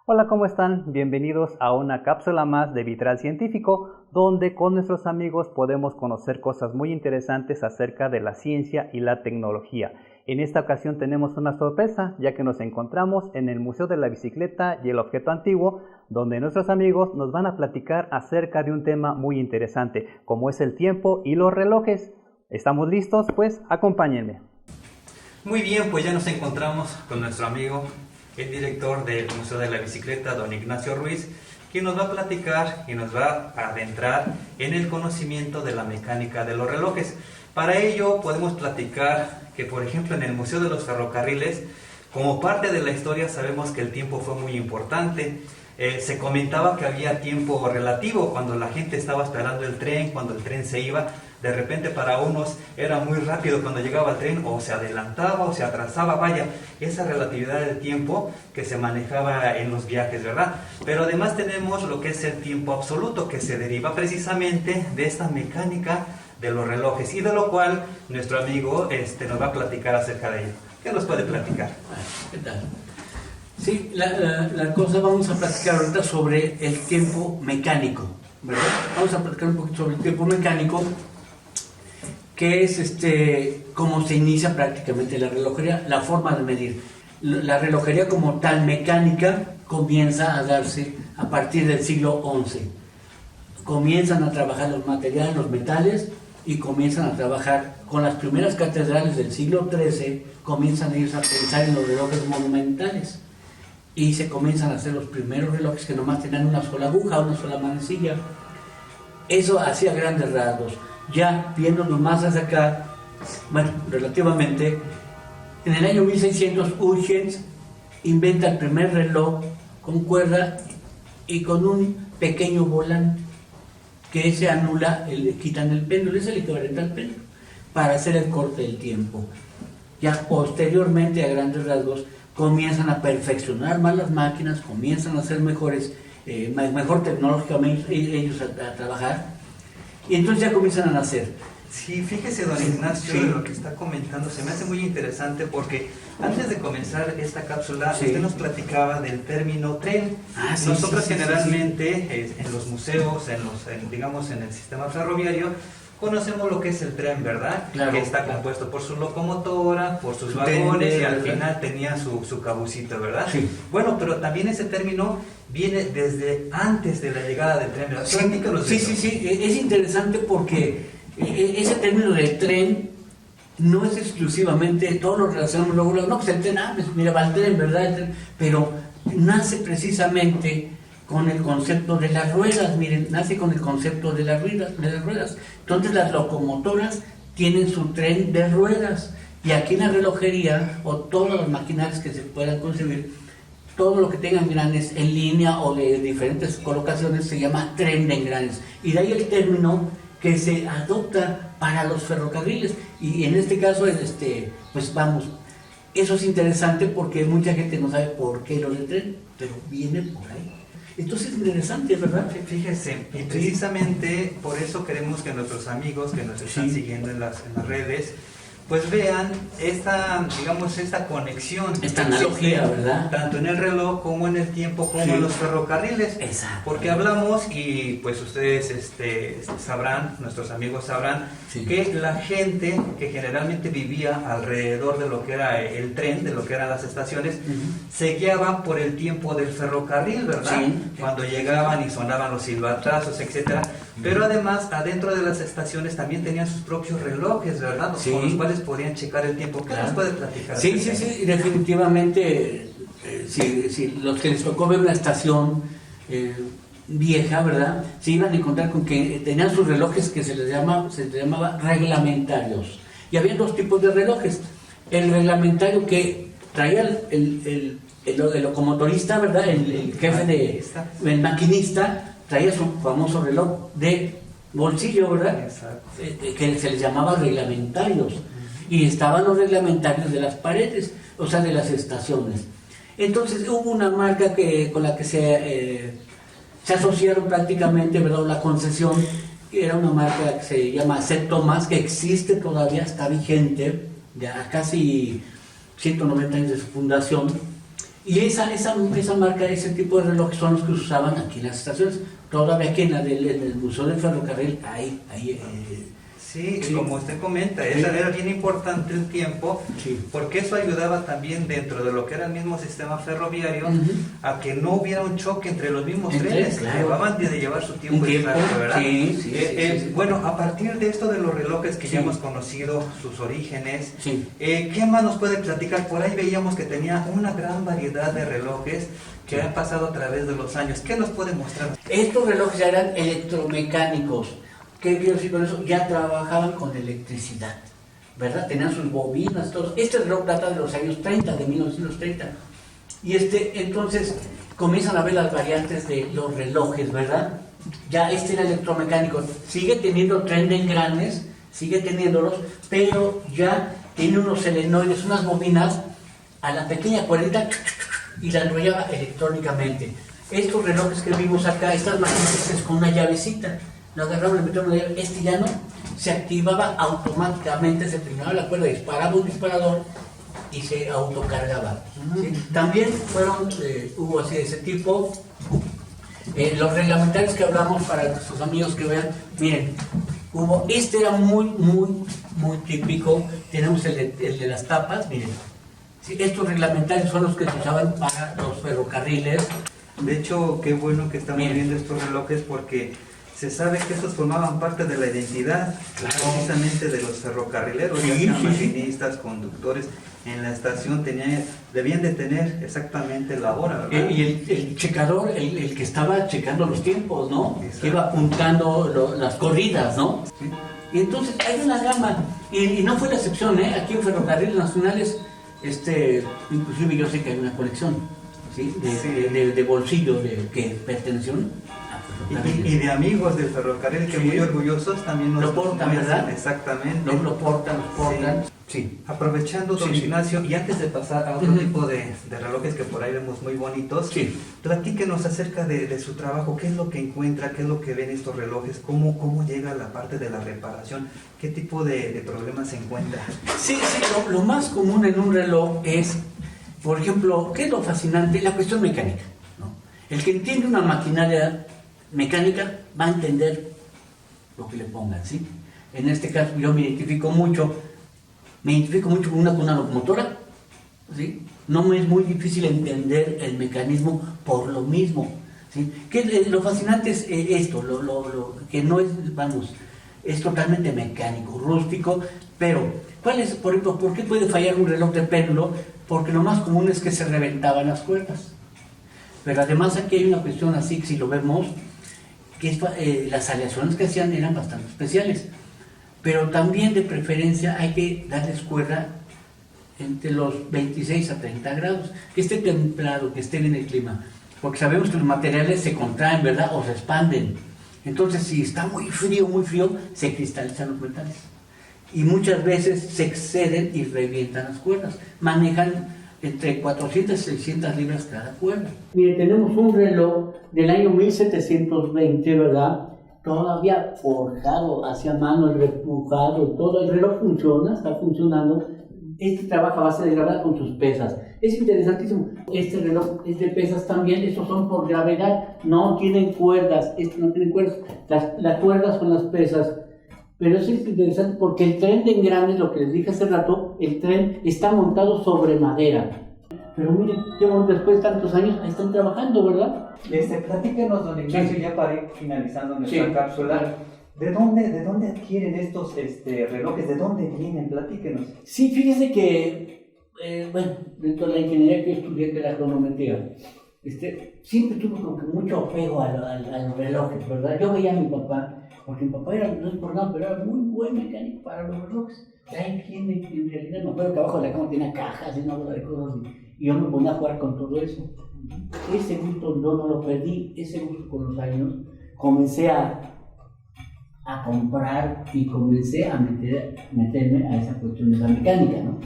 Hola, ¿cómo están? Bienvenidos a una cápsula más de Vitral Científico, donde con nuestros amigos podemos conocer cosas muy interesantes acerca de la ciencia y la tecnología. En esta ocasión tenemos una sorpresa, ya que nos encontramos en el Museo de la Bicicleta y el Objeto Antiguo, donde nuestros amigos nos van a platicar acerca de un tema muy interesante, como es el tiempo y los relojes. ¿Estamos listos? Pues acompáñenme. Muy bien, pues ya nos encontramos con nuestro amigo, el director del Museo de la Bicicleta, don Ignacio Ruiz, quien nos va a platicar y nos va a adentrar en el conocimiento de la mecánica de los relojes. Para ello podemos platicar que, por ejemplo, en el Museo de los Ferrocarriles, como parte de la historia, sabemos que el tiempo fue muy importante. Se comentaba que había tiempo relativo cuando la gente estaba esperando el tren, cuando el tren se iba. De repente para unos era muy rápido cuando llegaba el tren, o se adelantaba o se atrasaba, vaya, esa relatividad del tiempo que se manejaba en los viajes, ¿verdad? Pero además tenemos lo que es el tiempo absoluto, que se deriva precisamente de esta mecánica de los relojes, y de lo cual nuestro amigo nos va a platicar acerca de ello. ¿Qué nos puede platicar? ¿Qué tal? Sí, la cosa, vamos a platicar ahorita sobre el tiempo mecánico, ¿verdad? Vamos a platicar un poquito sobre el tiempo mecánico, que es cómo se inicia prácticamente la relojería, la forma de medir. La relojería como tal mecánica comienza a darse a partir del siglo XI. Comienzan a trabajar los materiales, los metales, y comienzan a trabajar con las primeras catedrales del siglo XIII, comienzan ellos a pensar en los relojes monumentales. Y se comienzan a hacer los primeros relojes que nomás tenían una sola aguja, una sola manecilla. Eso hacía grandes rasgos. Ya viéndonos más hacia acá, bueno, relativamente, en el año 1600 Huygens inventa el primer reloj con cuerda y con un pequeño volante que se anula, quitan el péndulo, es el equivalente al péndulo, para hacer el corte del tiempo. Ya posteriormente, a grandes rasgos, comienzan a perfeccionar más las máquinas, comienzan a ser mejores, mejor tecnológicamente ellos a trabajar, y entonces ya comienzan a nacer. Sí, fíjese, don Ignacio, lo que está comentando se me hace muy interesante, porque antes de comenzar esta cápsula, usted nos platicaba del término tren. Nosotros generalmente en los museos, digamos en el sistema ferroviario, conocemos lo que es el tren, ¿verdad? Claro, que está compuesto por su locomotora, por sus vagones, y al final tenía su cabucito, ¿verdad? Sí. Bueno, pero también ese término viene desde antes de la llegada del tren, ¿verdad? Sí, es interesante porque ese término del tren no es exclusivamente, todos lo relacionamos luego, no, pues el tren, pues mira, va el tren, ¿verdad? El tren, pero nace precisamente con el concepto de las ruedas, miren, nace con el concepto de las ruedas. Entonces las locomotoras tienen su tren de ruedas, y aquí en la relojería, o todas las maquinarias que se puedan concebir, todo lo que tenga engranes en línea o de diferentes colocaciones se llama tren de engranes, y de ahí el término que se adopta para los ferrocarriles, y en este caso, pues vamos, eso es interesante porque mucha gente no sabe por qué lo de tren, pero viene por ahí. Entonces es interesante, ¿verdad? Fíjese, y precisamente por eso queremos que nuestros amigos que nos están siguiendo en las redes, pues vean esta conexión, esta analogía, ¿verdad? Tanto en el reloj como en el tiempo, como en los ferrocarriles. Exacto. Porque hablamos, y pues ustedes sabrán, nuestros amigos sabrán, que la gente que generalmente vivía alrededor de lo que era el tren, de lo que eran las estaciones, se guiaban por el tiempo del ferrocarril, ¿verdad? Sí. Cuando llegaban y sonaban los silbatazos, etcétera. Pero además, adentro de las estaciones también tenían sus propios relojes, ¿verdad? Con los cuales podían checar el tiempo. ¿Qué nos puede platicar? Sí, definitivamente. Si los que les tocó ver una estación vieja, ¿verdad? Se iban a encontrar con que tenían sus relojes que se les llamaba reglamentarios. Y había dos tipos de relojes. El reglamentario que traía el locomotorista, ¿verdad? El jefe el maquinista, traía su famoso reloj de bolsillo, ¿verdad? Que se les llamaba reglamentarios. Y estaban los reglamentarios de las paredes, o sea, de las estaciones. Entonces hubo una marca con la que se asociaron prácticamente, ¿verdad? La concesión, que era una marca que se llama Seth Thomas, que existe todavía, está vigente, ya casi 190 años de su fundación. Y esa marca, ese tipo de relojes son los que se usaban aquí en las estaciones. Todavía aquí en el Museo del Ferrocarril hay sí, como usted comenta, era bien importante el tiempo, porque eso ayudaba también dentro de lo que era el mismo sistema ferroviario a que no hubiera un choque entre los mismos trenes, claro. Llevaban de llevar su tiempo exacto, ¿verdad? Sí. Bueno, a partir de esto de los relojes que ya hemos conocido sus orígenes, ¿qué más nos puede platicar? Por ahí veíamos que tenía una gran variedad de relojes que han pasado a través de los años. ¿Qué nos puede mostrar? Estos relojes ya eran electromecánicos. ¿Qué quiero decir con eso? Ya trabajaban con electricidad, ¿verdad? Tenían sus bobinas, todo. Este reloj data de los años 30, de 1930. Y entonces comienzan a ver las variantes de los relojes, ¿verdad? Ya era electromecánico. Sigue teniendo tren de engranes, sigue teniéndolos, pero ya tiene unos selenoides, unas bobinas a la pequeña cuerdita y la enrollaba electrónicamente. Estos relojes que vimos acá, estas máquinas es con una llavecita. Lo agarramos, le metimos la llave, ya no, se activaba automáticamente, se terminaba la cuerda, disparaba un disparador y se autocargaba. ¿Sí? También hubo así de ese tipo. Los reglamentarios que hablamos para nuestros amigos que vean, miren, era muy típico. Tenemos el de las tapas, miren. Sí, estos reglamentarios son los que se usaban para los ferrocarriles. De hecho, qué bueno que estamos viendo estos relojes porque se sabe que estos formaban parte de la identidad precisamente de los ferrocarrileros, ya sean maquinistas, conductores, en la estación debían de tener exactamente la hora, ¿verdad? Y el checador, el que estaba checando los tiempos, ¿no? Exacto. Que iba apuntando las corridas, ¿no? Sí. Y entonces hay una gama, y no fue la excepción, ¿eh? Aquí en Ferrocarriles Nacionales, inclusive yo sé que hay una colección, ¿sí? De bolsillos que pertenecieron. Y de amigos del ferrocarril que muy orgullosos también lo portan, ¿verdad? Exactamente. Lo portan. Sí. Aprovechando, don Ignacio, y antes de pasar a otro tipo de relojes que por ahí vemos muy bonitos, platíquenos acerca de su trabajo, qué es lo que encuentra, qué es lo que ven estos relojes, cómo llega a la parte de la reparación, qué tipo de problemas se encuentra. Sí, lo más común en un reloj es, por ejemplo, ¿qué es lo fascinante? La cuestión mecánica, ¿no? El que entiende una maquinaria mecánica va a entender lo que le pongan, ¿sí? En este caso yo me identifico mucho con una locomotora, ¿sí? No me es muy difícil entender el mecanismo por lo mismo, ¿sí? Lo fascinante es esto, lo que no es, es totalmente mecánico, rústico, pero por ejemplo, ¿por qué puede fallar un reloj de péndulo? Porque lo más común es que se reventaban las cuerdas. Pero además aquí hay una cuestión así, que si lo vemos, que las aleaciones que hacían eran bastante especiales, pero también de preferencia hay que darles cuerda entre los 26 a 30 grados, que esté templado, que esté bien el clima, porque sabemos que los materiales se contraen, ¿verdad? O se expanden. Entonces, si está muy frío, se cristalizan los metales. Y muchas veces se exceden y revientan las cuerdas. Manejan entre 400 y 600 libras cada cuerda. Mire, tenemos un reloj del año 1720, ¿verdad? Todavía forjado hacia mano, el repujado, todo. El reloj funciona, está funcionando. Trabaja a base de gravedad con sus pesas. Es interesantísimo. Este reloj es de pesas también. Estos son por gravedad. No tienen cuerdas. Estos no tienen cuerdas. Las cuerdas son las pesas. Pero eso es interesante porque el tren de engranes, lo que les dije hace rato, el tren está montado sobre madera. Pero miren, después de tantos años, ahí están trabajando, ¿verdad? Platíquenos, don Ignacio, ya para ir finalizando nuestra cápsula. ¿De dónde adquieren estos relojes? ¿De dónde vienen? Platíquenos. Sí, fíjese que, dentro de la ingeniería que estudié, que la cronometría, siempre tuve como que mucho apego a los relojes, ¿verdad? Yo veía a mi papá, porque mi papá no es por nada, pero era muy buen mecánico para los relojes. Ahí tiene, en realidad, me acuerdo que abajo de la cama tenía cajas y una bola de cosas, y yo me ponía a jugar con todo eso. Ese gusto yo no lo perdí, ese gusto con los años, comencé a comprar y comencé a meterme a esa cuestión de la mecánica, ¿no?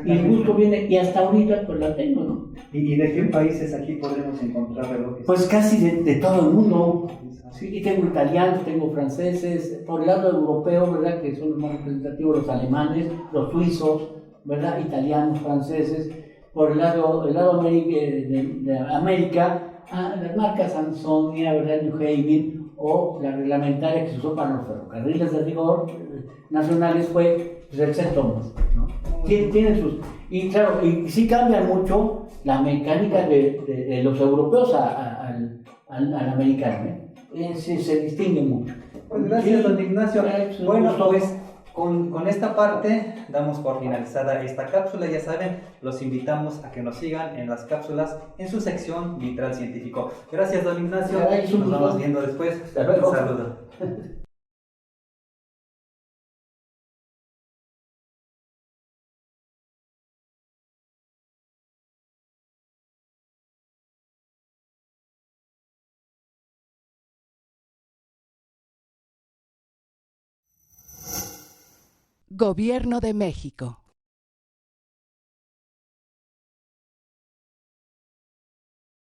Y el gusto viene, y hasta ahorita pues la tengo, ¿no? ¿Y de qué países aquí podremos encontrar relojes? Pues casi de todo el mundo. Sí, y tengo italianos, tengo franceses, por el lado europeo, ¿verdad? Que son los más representativos, los alemanes, los suizos, ¿verdad? Italianos, franceses. por el lado de América, las marcas Ansonia, ¿verdad? New Haven, o la reglamentaria que se usó para los ferrocarriles de rigor nacionales fue el St. Thomas, ¿no? Tiene sus... Y claro, y sí cambia mucho la mecánica de los europeos al americano, ¿eh? Se distingue mucho. Pues gracias, don Ignacio. Bueno, gusto. pues con esta parte damos por finalizada esta cápsula. Ya saben, los invitamos a que nos sigan en las cápsulas en su sección Vitral Científico. Gracias, don Ignacio. Nos vamos viendo después. Hasta luego. Un saludo. Gobierno de México.